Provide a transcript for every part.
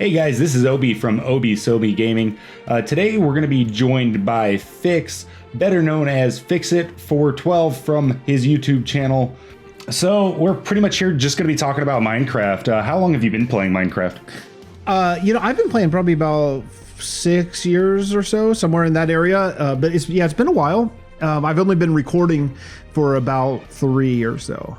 Hey guys, this is Obi from ObSobe Gaming. Today we're going to be joined by Fix, better known as Fixxitt412 from his YouTube channel. So we're pretty much here just going to be talking about Minecraft. How long have you been playing Minecraft? I've been playing probably about 6 years or so, somewhere in that area. But it's been a while. I've only been recording for about 3 or so.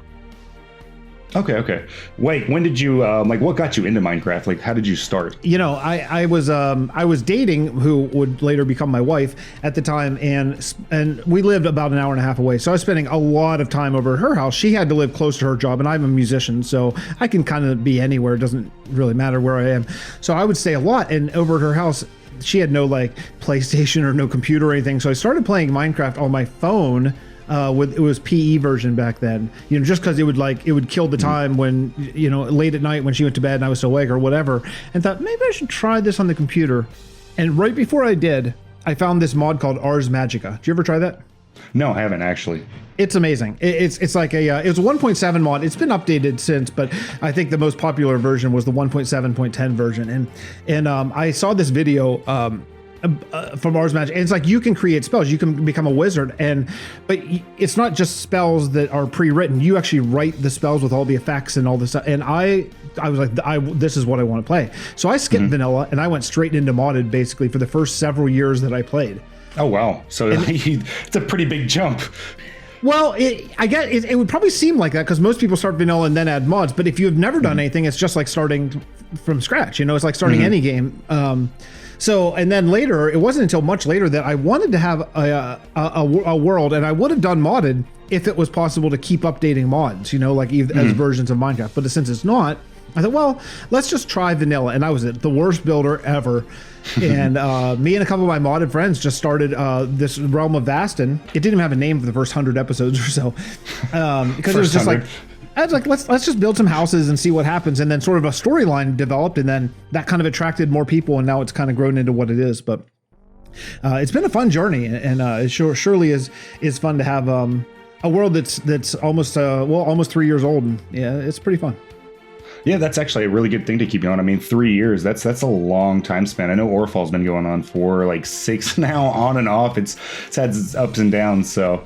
Okay. Wait, when did you what got you into Minecraft? Like, how did you start? You know, I was dating who would later become my wife at the time, and we lived about an hour and a half away. So I was spending a lot of time over at her house. She had to live close to her job, and I'm a musician, so I can kind of be anywhere. It doesn't really matter where I am. So I would stay a lot, and over at her house, she had no like PlayStation or no computer or anything. So I started playing Minecraft on my phone. It was PE version back then, you know, just because it would kill the time when, you know, late at night when she went to bed and I was still awake or whatever, and thought maybe I should try this on the computer. And right before I did, I found this mod called Ars Magica. Did you ever try that? No, I haven't actually. It's amazing. It's like it was a 1.7 mod. It's been updated since, but I think the most popular version was the 1.7.10 version. And I saw this video from Ars Magic, and it's like you can create spells, you can become a wizard, but it's not just spells that are pre-written. You actually write the spells with all the effects and all this stuff. And I was like, this is what I want to play. So I skipped vanilla and I went straight into modded basically for the first several years that I played. Oh wow! So it's a pretty big jump. Well, I guess it would probably seem like that because most people start vanilla and then add mods. But if you have never done anything, it's just like starting from scratch. You know, it's like starting any game. So, and then later, it wasn't until much later that I wanted to have a world, and I would have done modded if it was possible to keep updating mods, you know, like as versions of Minecraft. But since it's not, I thought, well, let's just try vanilla. And I was the worst builder ever. And me and a couple of my modded friends just started this realm of Vastin. It didn't even have a name for the first 100 episodes or so, because it was just 100. Like, I was like, let's just build some houses and see what happens. And then sort of a storyline developed, and then that kind of attracted more people, and now it's kind of grown into what it is. But it's been a fun journey, and it surely is fun to have a world that's almost almost 3 years old, and yeah, it's pretty fun. Yeah, that's actually a really good thing to keep going. I mean, 3 years, that's a long time span. I know Orfall's been going on for like 6 now, on and off. It's had its ups and downs. So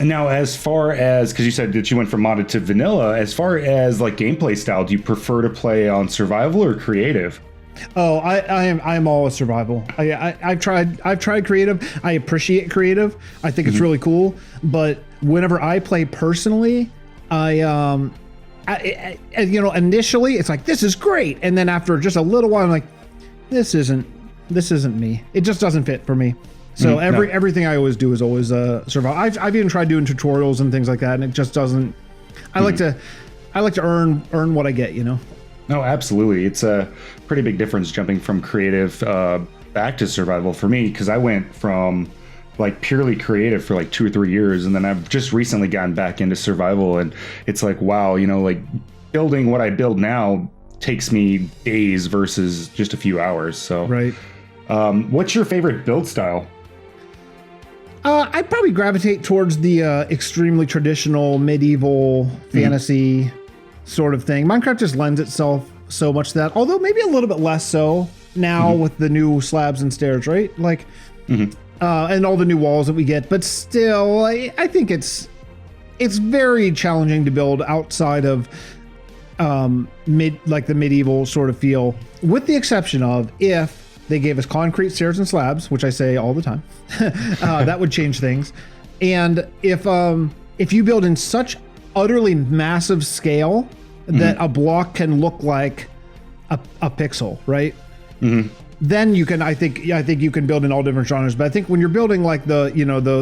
now, as far as, because you said that you went from modded to vanilla, as far as like gameplay style, do you prefer to play on survival or creative? Oh, I'm always survival. I've tried creative. I appreciate creative. I think it's really cool. But whenever I play personally, you know, initially it's like, this is great, and then after just a little while, I'm like, this isn't me. It just doesn't fit for me. So everything I always do is always survival. I've even tried doing tutorials and things like that, and it just doesn't. I like to earn what I get, you know. No, absolutely. It's a pretty big difference jumping from creative back to survival for me, because I went from like purely creative for like 2 or 3 years, and then I've just recently gotten back into survival, and it's like, wow, you know, like building what I build now takes me days versus just a few hours. So right. What's your favorite build style? I'd probably gravitate towards the extremely traditional medieval fantasy sort of thing. Minecraft just lends itself so much to that, although maybe a little bit less so now with the new slabs and stairs, right? Like, and all the new walls that we get. But still, I think it's very challenging to build outside of the medieval sort of feel, with the exception of if they gave us concrete stairs and slabs, which I say all the time. That would change things. And if you build in such utterly massive scale that a block can look like a pixel, right? Then you can, I think you can build in all different genres. But I think when you're building like the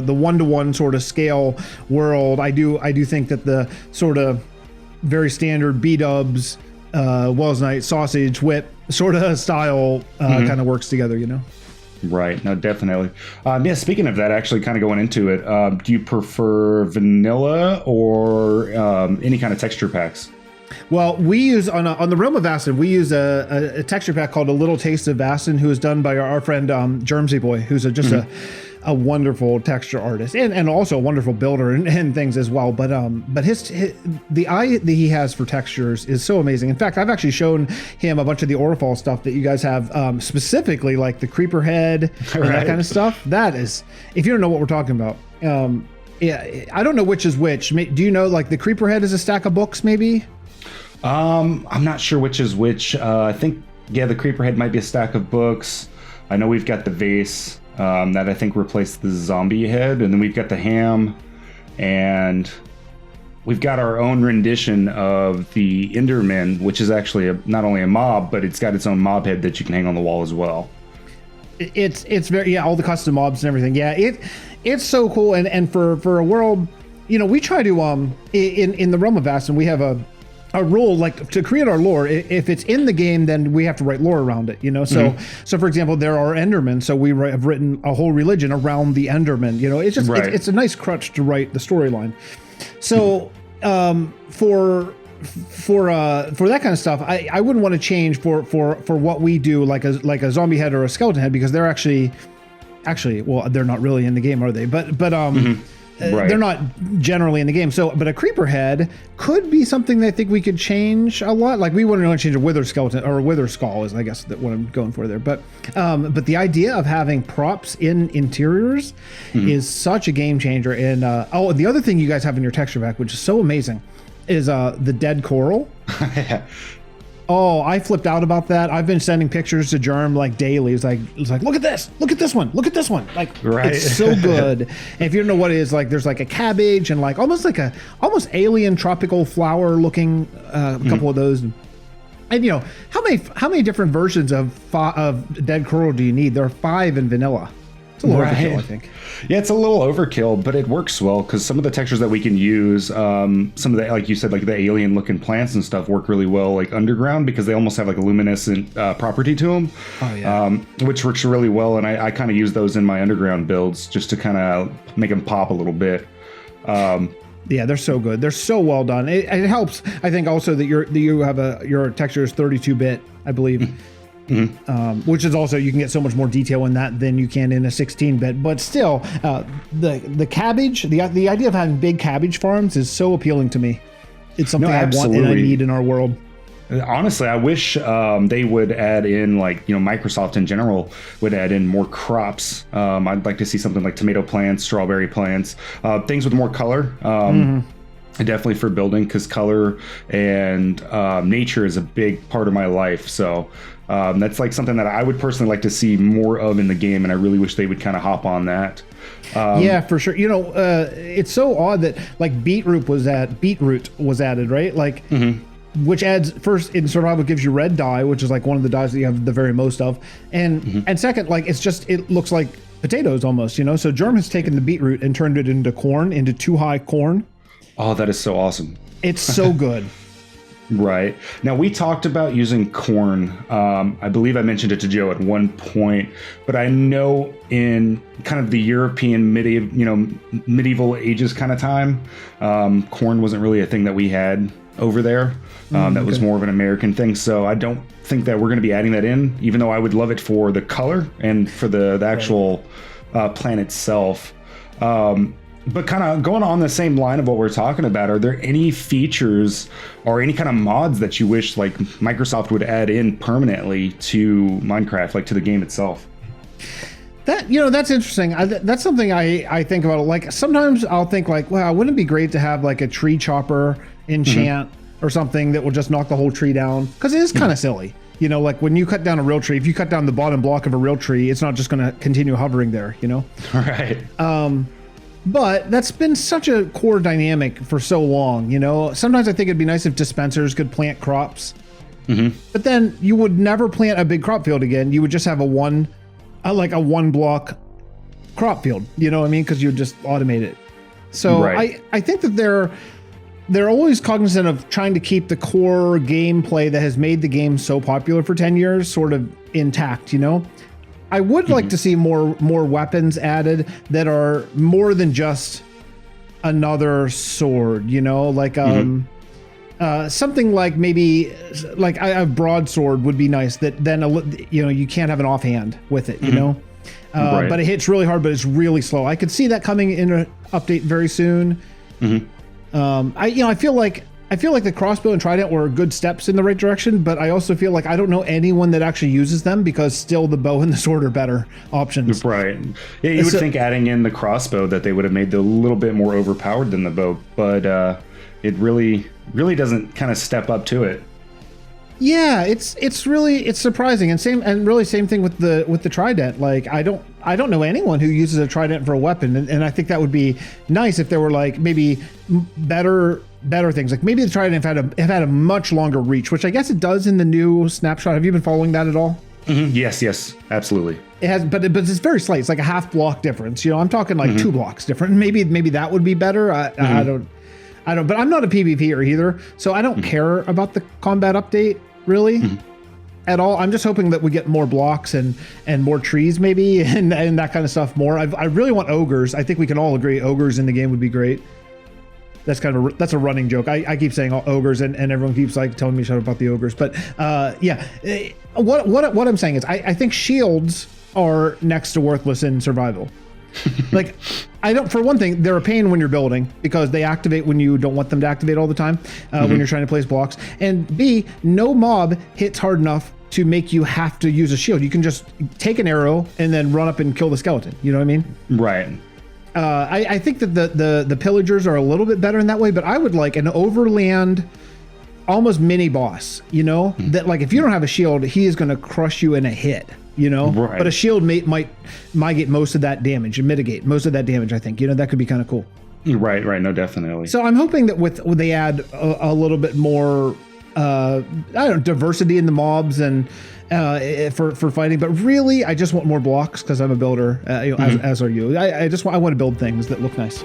one-to-one sort of scale world, I do think that the sort of very standard B-dubs, Wells Night, sausage, whip sort of style kind of works together, you know? Right. No, definitely. Yeah, speaking of that, actually kind of going into it, do you prefer vanilla or any kind of texture packs? Well, we use on the Realm of Vastin, we use a texture pack called A Little Taste of Vastin, who is done by our friend Germsy Boy, who's just a wonderful texture artist and also a wonderful builder and things as well. But his the eye that he has for textures is so amazing. In fact, I've actually shown him a bunch of the Orifal stuff that you guys have, specifically like the creeper head and that kind of stuff. That is, if you don't know what we're talking about, yeah, I don't know which is which. Do you know, like, the creeper head is a stack of books, maybe? I'm not sure which is which. I think, yeah, the creeper head might be a stack of books. I know we've got the vase that I think replaced the zombie head, and then we've got the ham, and we've got our own rendition of the Enderman, which is actually not only a mob, but it's got its own mob head that you can hang on the wall as well. It's very, yeah, all the custom mobs and everything. Yeah, it's so cool. And for a world, you know, we try to in the realm of Aston, we have a rule, like, to create our lore. If it's in the game, then we have to write lore around it, you know. So so for example, there are Endermen, so we have written a whole religion around the Enderman. You know, it's just it's a nice crutch to write the storyline. So for that kind of stuff, I wouldn't want to change for what we do, like a zombie head or a skeleton head, because they're actually well, they're not really in the game, are they? But they're not generally in the game. So, but a creeper head could be something that I think we could change a lot. Like, we wouldn't want to change a wither skeleton, or a wither skull is, I guess, that what I'm going for there. But the idea of having props in interiors is such a game changer. And the other thing you guys have in your texture pack, which is so amazing, is the dead coral. Oh, I flipped out about that. I've been sending pictures to Germ like daily. It's like, look at this one, Like, it's so good. And if you don't know what it is, like, there's like a cabbage and like almost alien tropical flower looking, a couple of those. And you know, how many different versions of dead coral do you need? There are 5 in vanilla. It's a little overkill, I think. Yeah, it's a little overkill, but it works well because some of the textures that we can use, some of the, like you said, like the alien looking plants and stuff work really well, like underground, because they almost have like a luminescent property to them, which works really well. And I kind of use those in my underground builds just to kind of make them pop a little bit. Yeah, they're so good. They're so well done. It helps, I think, also that your texture is 32-bit, I believe. Which is also, you can get so much more detail in that than you can in a 16-bit. But still, the cabbage, the idea of having big cabbage farms is so appealing to me. It's something I want and I need in our world. Honestly, I wish they would add in, like, you know, Microsoft in general would add in more crops. I'd like to see something like tomato plants, strawberry plants, things with more color. Definitely for building, because color and nature is a big part of my life. So that's like something that I would personally like to see more of in the game, and I really wish they would kind of hop on that. Yeah, for sure. You know, it's so odd that like beetroot was added, right? Like, which adds, first in survival, gives you red dye, which is like one of the dyes that you have the very most of, and second, like, it looks like potatoes almost, you know. So Germ has taken the beetroot and turned it into corn, into 2-high corn. Oh, that is so awesome. It's so good. Right. Now, we talked about using corn. I believe I mentioned it to Joe at one point, but I know in kind of the European medieval ages kind of time, corn wasn't really a thing that we had over there. That was more of an American thing. So I don't think that we're going to be adding that in, even though I would love it for the color and for the actual plant itself. But kind of going on the same line of what we're talking about, are there any features or any kind of mods that you wish like Microsoft would add in permanently to Minecraft, like to the game itself? That, you know, that's interesting. That's something I think about. Like, sometimes I'll think like, wow, wouldn't it be great to have like a tree chopper enchant or something that will just knock the whole tree down? Because it is kind of silly. You know, like when you cut down a real tree, if you cut down the bottom block of a real tree, it's not just going to continue hovering there, you know? Right. But that's been such a core dynamic for so long, you know? Sometimes I think it'd be nice if dispensers could plant crops. But then you would never plant a big crop field again. You would just have a one block crop field, you know what I mean? Because you would just automate it. So I think that they're always cognizant of trying to keep the core gameplay that has made the game so popular for 10 years sort of intact, you know? I would like to see more weapons added that are more than just another sword, you know, like something like maybe like a broadsword would be nice. That then, you know, you can't have an offhand with it, you know. Right. But it hits really hard, but it's really slow. I could see that coming in an update very soon. I feel like the crossbow and trident were good steps in the right direction, but I also feel like I don't know anyone that actually uses them, because still the bow and the sword are better options. Right. Yeah, you would think adding in the crossbow that they would have made it a little bit more overpowered than the bow, but it really doesn't kind of step up to it. Yeah, it's surprising, and same thing with the trident. Like I don't know anyone who uses a trident for a weapon, and I think that would be nice if there were like maybe better things. Like maybe the trident have had a much longer reach, which I guess it does in the new snapshot. Have you been following that at all? Yes, absolutely. It has, but it's very slight. It's like a half block difference. I'm talking like 2 blocks different. Maybe that would be better. I don't. But I'm not a PvPer either, so I don't care about the combat update really at all. I'm just hoping that we get more blocks and more trees maybe and that kind of stuff more. I really want ogres. I think we can all agree ogres in the game would be great. That's that's a running joke. I keep saying ogres and everyone keeps like telling me shut up about the ogres. But what I'm saying is I think shields are next to worthless in survival. Like for one thing, they're a pain when you're building because they activate when you don't want them to activate all the time when you're trying to place blocks. And B, no mob hits hard enough to make you have to use a shield. You can just take an arrow and then run up and kill the skeleton. You know what I mean? Right. I think that the pillagers are a little bit better in that way, but I would like an overland almost mini boss, that like if you don't have a shield, he is going to crush you in a hit, right. But a shield might get most of that damage and mitigate most of that damage. I think, that could be kind of cool. Right. No, definitely. So I'm hoping that when they add a little bit more, diversity in the mobs and for fighting, but really I just want more blocks because I'm a builder, as are you. I want to build things that look nice.